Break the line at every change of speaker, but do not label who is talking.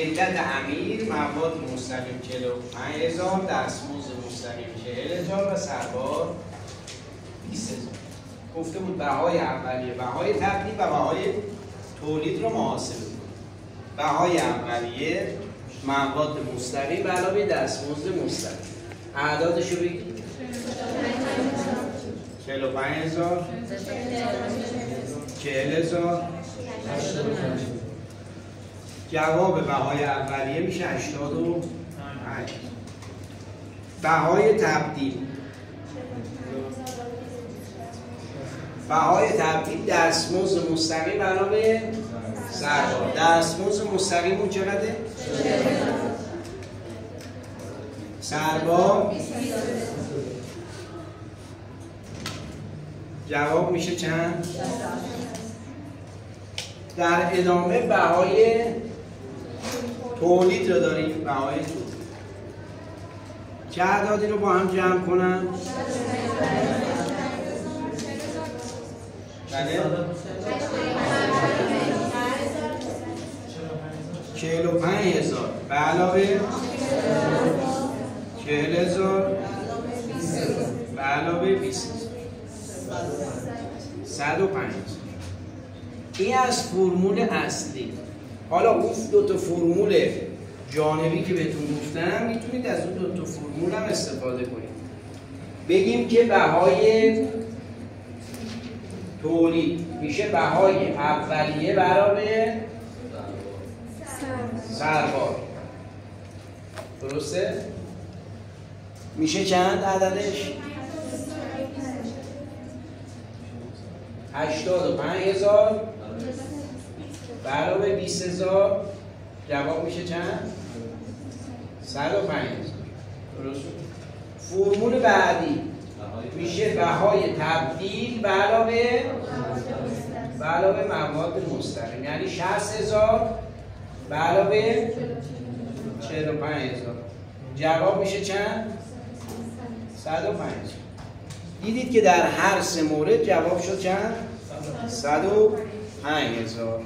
علت امیر مواد مستقیم 45000 دستمزد مستقیم 40000 و سربار 20000. گفته بود بهای اولیه بهای تبدیل و بهای تولید رو محاسبه کنید. بهای اولیه مواد مستقیم به علاوه دستمزد مستقیم. اعدادش رو بگید. 45000 40000 جواب بهای اولیه میشه 85. بهای تبدیل بهای تبدیل دستمزد مستقیم علاوه سربار. دستمزد مستقیم اون چقدره؟ سربار جواب میشه چند؟ در ادامه بهای تولید رو داریم. بهای تولید چه اعدادی رو با هم جمع کنم؟ بله 45000 به علاوه 40000 به علاوه 20000 150. این از فرمول اصلی. حالا اون دو تا فرمول جانبی که بهتون گفتم میتونید از اون دو تا فرمول هم استفاده کنید. بگیم که بهای تولید میشه بهای اولیه برابر سربار. درسته؟ میشه چند عددش؟ 85000 برابر 20000 جواب میشه چند؟ 150,000. درست؟ فرمول بعدی میشه بهای تبدیل به علاوه مواد مستقیم، یعنی 60000 به علاوه 45000 جواب میشه چند؟ 150,000. دیدید که در هر سه مورد جواب شد چند؟ 105,000.